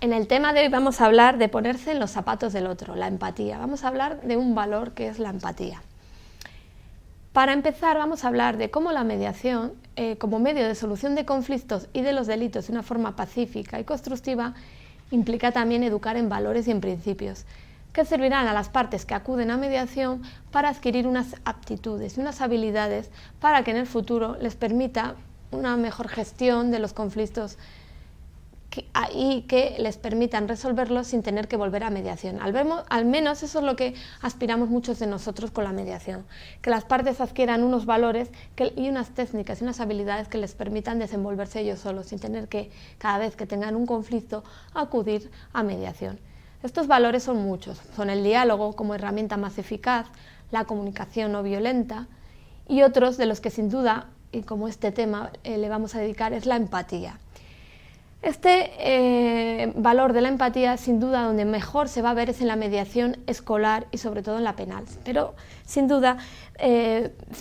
En el tema de hoy vamos a hablar de ponerse en los zapatos del otro, la empatía. Vamos a hablar de un valor que es la empatía. Para empezar, vamos a hablar de cómo la mediación, como medio de solución de conflictos y de los delitos de una forma pacífica y constructiva, implica también educar en valores y en principios, que servirán a las partes que acuden a mediación para adquirir unas aptitudes y unas habilidades para que en el futuro les permita una mejor gestión de los conflictos y que les permitan resolverlos sin tener que volver a mediación. Al menos eso es lo que aspiramos muchos de nosotros con la mediación, que las partes adquieran unos valores y unas técnicas y unas habilidades que les permitan desenvolverse ellos solos, sin tener que, cada vez que tengan un conflicto, acudir a mediación. Estos valores son muchos, son el diálogo como herramienta más eficaz, la comunicación no violenta y otros de los que sin duda, y como este tema le vamos a dedicar, es la empatía. Este valor de la empatía, sin duda, donde mejor se va a ver es en la mediación escolar y sobre todo en la penal, pero sin duda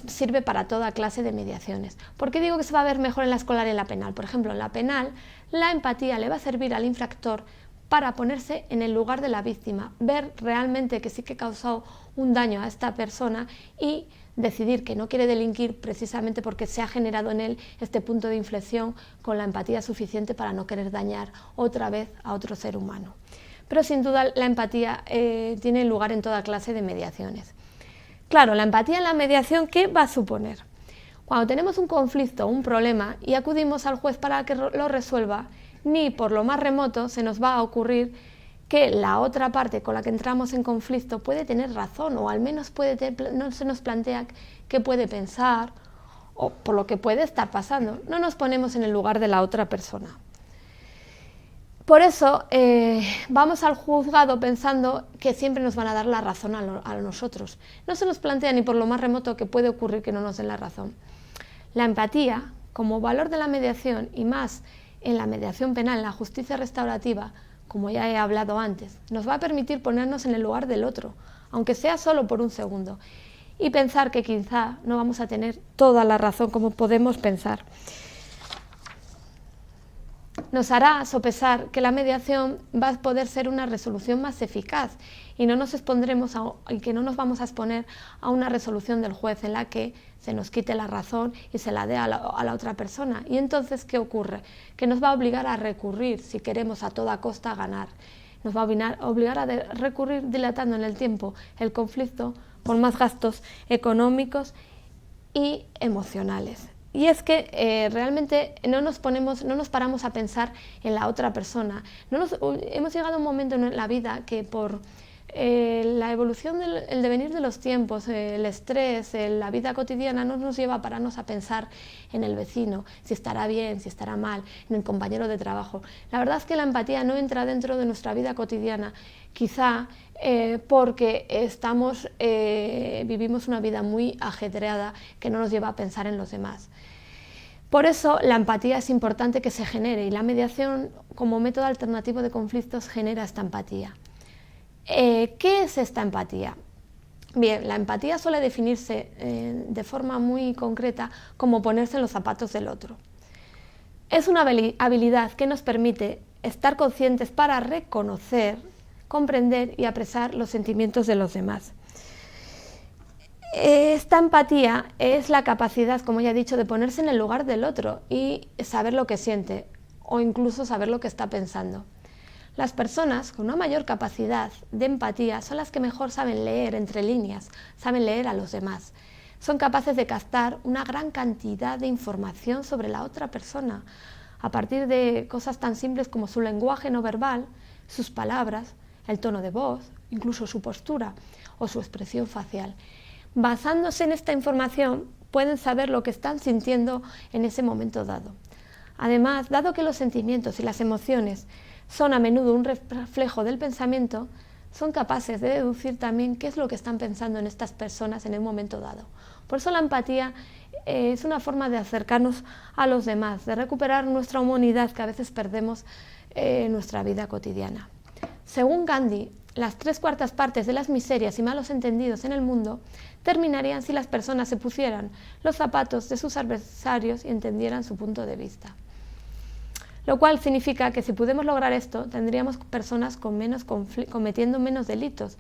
sirve para toda clase de mediaciones. ¿Por qué digo que se va a ver mejor en la escolar y en la penal? Por ejemplo, en la penal, la empatía le va a servir al infractor para ponerse en el lugar de la víctima, ver realmente que sí que ha causado un daño a esta persona y decidir que no quiere delinquir precisamente porque se ha generado en él este punto de inflexión con la empatía suficiente para no querer dañar otra vez a otro ser humano. Pero sin duda la empatía tiene lugar en toda clase de mediaciones. Claro, la empatía en la mediación, ¿qué va a suponer? Cuando tenemos un conflicto o un problema y acudimos al juez para que lo resuelva, ni por lo más remoto se nos va a ocurrir que la otra parte con la que entramos en conflicto puede tener razón o al menos no se nos plantea qué puede pensar o por lo que puede estar pasando. No nos ponemos en el lugar de la otra persona. Por eso vamos al juzgado pensando que siempre nos van a dar la razón a nosotros. No se nos plantea ni por lo más remoto que puede ocurrir que no nos den la razón. La empatía, como valor de la mediación y más en la mediación penal, en la justicia restaurativa, como ya he hablado antes, nos va a permitir ponernos en el lugar del otro, aunque sea solo por un segundo, y pensar que quizá no vamos a tener toda la razón como podemos pensar. Nos hará sopesar que la mediación va a poder ser una resolución más eficaz y no nos expondremos y que no nos vamos a exponer a una resolución del juez en la que se nos quite la razón y se la dé a la otra persona. Y entonces, ¿qué ocurre? Que nos va a obligar a recurrir si queremos a toda costa ganar. Nos va a obligar a recurrir dilatando en el tiempo el conflicto con más gastos económicos y emocionales. Y es que realmente no nos paramos a pensar en la otra persona. Hemos llegado a un momento en la vida que por la evolución el devenir de los tiempos, el estrés, la vida cotidiana no nos lleva a pararnos a pensar en el vecino, si estará bien, si estará mal, en el compañero de trabajo. La verdad es que la empatía no entra dentro de nuestra vida cotidiana, quizá porque vivimos una vida muy ajetreada que no nos lleva a pensar en los demás. Por eso la empatía es importante que se genere y la mediación como método alternativo de conflictos genera esta empatía. ¿Qué es esta empatía? Bien, la empatía suele definirse de forma muy concreta como ponerse en los zapatos del otro. Es una habilidad que nos permite estar conscientes para reconocer, comprender y apreciar los sentimientos de los demás. Esta empatía es la capacidad, como ya he dicho, de ponerse en el lugar del otro y saber lo que siente o incluso saber lo que está pensando. Las personas con una mayor capacidad de empatía son las que mejor saben leer entre líneas, saben leer a los demás. Son capaces de captar una gran cantidad de información sobre la otra persona a partir de cosas tan simples como su lenguaje no verbal, sus palabras, el tono de voz, incluso su postura o su expresión facial. Basándose en esta información, pueden saber lo que están sintiendo en ese momento dado. Además, dado que los sentimientos y las emociones son a menudo un reflejo del pensamiento, son capaces de deducir también qué es lo que están pensando en estas personas en el momento dado. Por eso la empatía es una forma de acercarnos a los demás, de recuperar nuestra humanidad que a veces perdemos en nuestra vida cotidiana. Según Gandhi, las 3/4 partes de las miserias y malos entendidos en el mundo terminarían si las personas se pusieran los zapatos de sus adversarios y entendieran su punto de vista. lo cual significa que si pudiéramos lograr esto, tendríamos personas cometiendo menos delitos,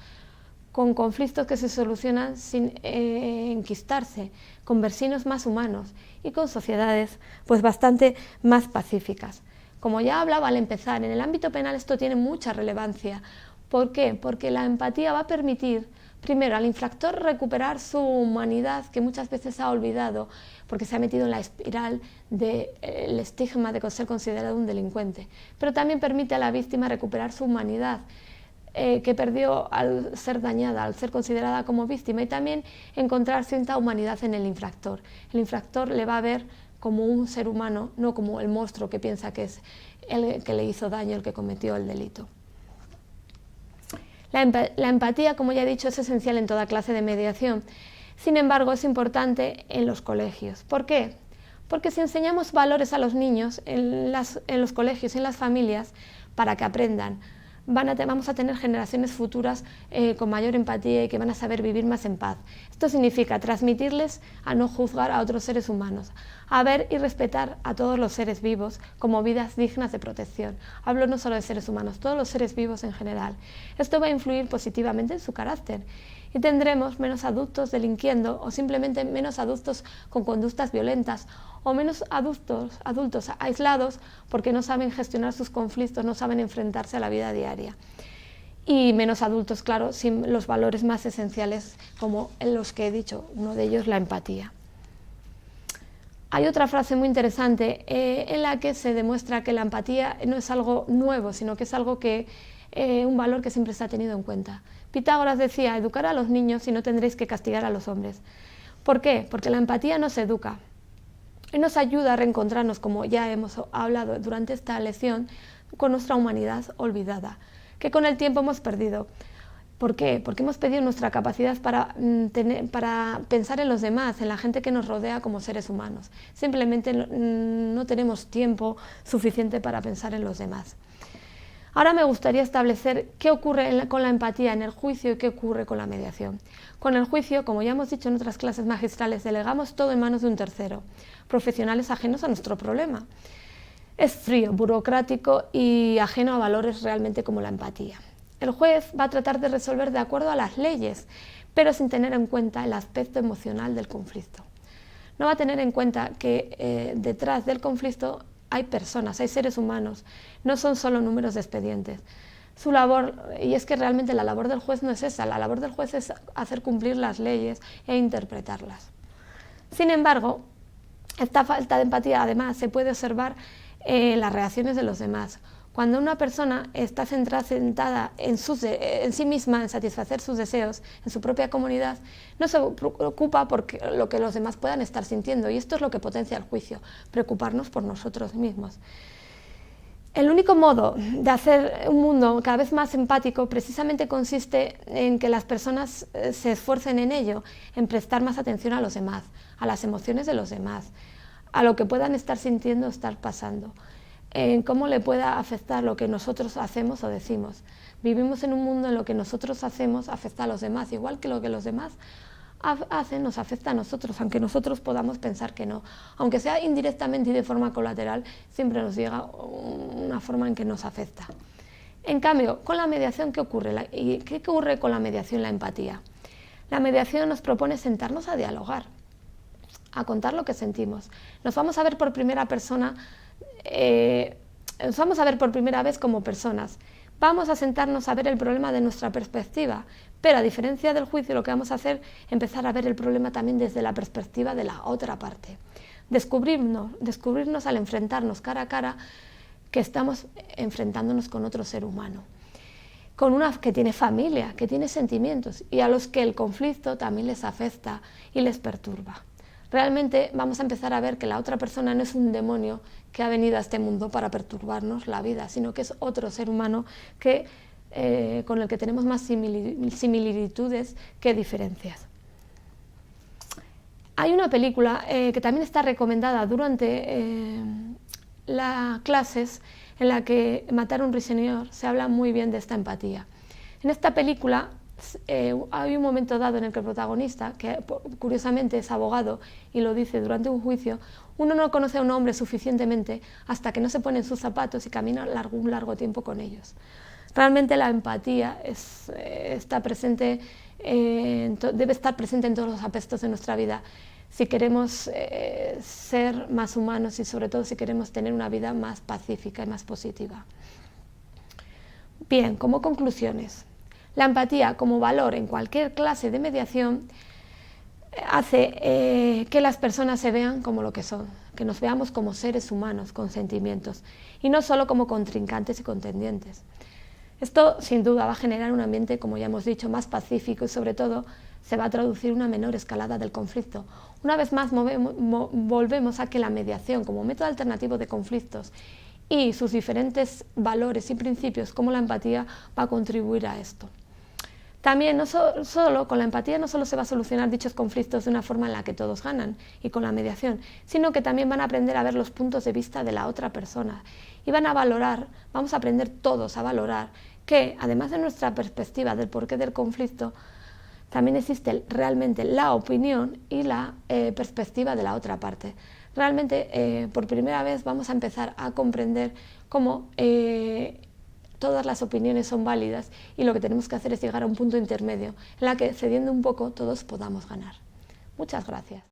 con conflictos que se solucionan sin enquistarse, con vecinos más humanos y con sociedades pues bastante más pacíficas. Como ya hablaba al empezar, en el ámbito penal esto tiene mucha relevancia. ¿Por qué? Porque la empatía va a permitir, primero, al infractor recuperar su humanidad, que muchas veces ha olvidado, porque se ha metido en la espiral del estigma de ser considerado un delincuente. Pero también permite a la víctima recuperar su humanidad, que perdió al ser dañada, al ser considerada como víctima, y también encontrar cierta humanidad en el infractor. El infractor le va a ver como un ser humano, no como el monstruo que piensa que es el que le hizo daño, el que cometió el delito. La empatía, como ya he dicho, es esencial en toda clase de mediación. Sin embargo, es importante en los colegios. ¿Por qué? Porque si enseñamos valores a los niños en los colegios y en las familias para que aprendan, vamos a tener generaciones futuras con mayor empatía y que van a saber vivir más en paz. Esto significa transmitirles a no juzgar a otros seres humanos, a ver y respetar a todos los seres vivos como vidas dignas de protección. Hablo no solo de seres humanos, todos los seres vivos en general. Esto va a influir positivamente en su carácter y tendremos menos adultos delinquiendo o simplemente menos adultos con conductas violentas o menos adultos aislados porque no saben gestionar sus conflictos, no saben enfrentarse a la vida diaria. Y menos adultos, claro, sin los valores más esenciales como los que he dicho, uno de ellos la empatía. Hay otra frase muy interesante en la que se demuestra que la empatía no es algo nuevo, sino que es algo un valor que siempre se ha tenido en cuenta. Pitágoras decía: educar a los niños y no tendréis que castigar a los hombres. ¿Por qué? Porque la empatía nos educa y nos ayuda a reencontrarnos, como ya hemos hablado durante esta lección, con nuestra humanidad olvidada, que con el tiempo hemos perdido. ¿Por qué? Porque hemos perdido nuestra capacidad para pensar en los demás, en la gente que nos rodea como seres humanos. Simplemente no tenemos tiempo suficiente para pensar en los demás. Ahora me gustaría establecer qué ocurre con la empatía en el juicio y qué ocurre con la mediación. Con el juicio, como ya hemos dicho en otras clases magistrales, delegamos todo en manos de un tercero, profesionales ajenos a nuestro problema. Es frío, burocrático y ajeno a valores realmente como la empatía. El juez va a tratar de resolver de acuerdo a las leyes, pero sin tener en cuenta el aspecto emocional del conflicto. No va a tener en cuenta que detrás del conflicto hay personas, hay seres humanos, no son solo números de expedientes. Su labor, y es que realmente la labor del juez no es esa, la labor del juez es hacer cumplir las leyes e interpretarlas. Sin embargo, esta falta de empatía además se puede observar en las reacciones de los demás. Cuando una persona está centrada en sí misma, en satisfacer sus deseos, en su propia comunidad, no se preocupa por lo que los demás puedan estar sintiendo, y esto es lo que potencia el juicio, preocuparnos por nosotros mismos. El único modo de hacer un mundo cada vez más empático precisamente consiste en que las personas se esfuercen en ello, en prestar más atención a los demás, a las emociones de los demás, a lo que puedan estar sintiendo o estar pasando, en cómo le pueda afectar lo que nosotros hacemos o decimos. Vivimos en un mundo en lo que nosotros hacemos afecta a los demás, igual que lo que los demás hacen nos afecta a nosotros, aunque nosotros podamos pensar que no. Aunque sea indirectamente y de forma colateral, siempre nos llega una forma en que nos afecta. En cambio, con la mediación, ¿qué ocurre? ¿Qué ocurre con la mediación y la empatía? La mediación nos propone sentarnos a dialogar, a contar lo que sentimos. Nos vamos a ver por primera persona, nos vamos a ver por primera vez como personas. Vamos a sentarnos a ver el problema de nuestra perspectiva, pero a diferencia del juicio lo que vamos a hacer es empezar a ver el problema también desde la perspectiva de la otra parte. Descubrirnos al enfrentarnos cara a cara que estamos enfrentándonos con otro ser humano, con una que tiene familia, que tiene sentimientos y a los que el conflicto también les afecta y les perturba. Realmente vamos a empezar a ver que la otra persona no es un demonio que ha venido a este mundo para perturbarnos la vida, sino que es otro ser humano con el que tenemos más similitudes que diferencias. Hay una película que también está recomendada durante las clases, en la que Matar a un ruiseñor se habla muy bien de esta empatía. En esta película hay un momento dado en el que el protagonista, que curiosamente es abogado y lo dice durante un juicio, uno no conoce a un hombre suficientemente hasta que no se pone en sus zapatos y camina un largo tiempo con ellos. Realmente la empatía está presente, debe estar presente en todos los aspectos de nuestra vida si queremos ser más humanos y sobre todo si queremos tener una vida más pacífica y más positiva. Bien, como conclusiones, la empatía como valor en cualquier clase de mediación hace que las personas se vean como lo que son, que nos veamos como seres humanos con sentimientos y no solo como contrincantes y contendientes. Esto sin duda va a generar un ambiente, como ya hemos dicho, más pacífico y sobre todo se va a traducir una menor escalada del conflicto. Una vez más volvemos a que la mediación como método alternativo de conflictos y sus diferentes valores y principios como la empatía va a contribuir a esto. También con la empatía no solo se va a solucionar dichos conflictos de una forma en la que todos ganan y con la mediación, sino que también van a aprender a ver los puntos de vista de la otra persona y van a valorar, vamos a aprender todos a valorar que además de nuestra perspectiva del porqué del conflicto, también existe realmente la opinión y la perspectiva de la otra parte. Realmente por primera vez vamos a empezar a comprender cómo todas las opiniones son válidas y lo que tenemos que hacer es llegar a un punto intermedio en la que cediendo un poco todos podamos ganar. Muchas gracias.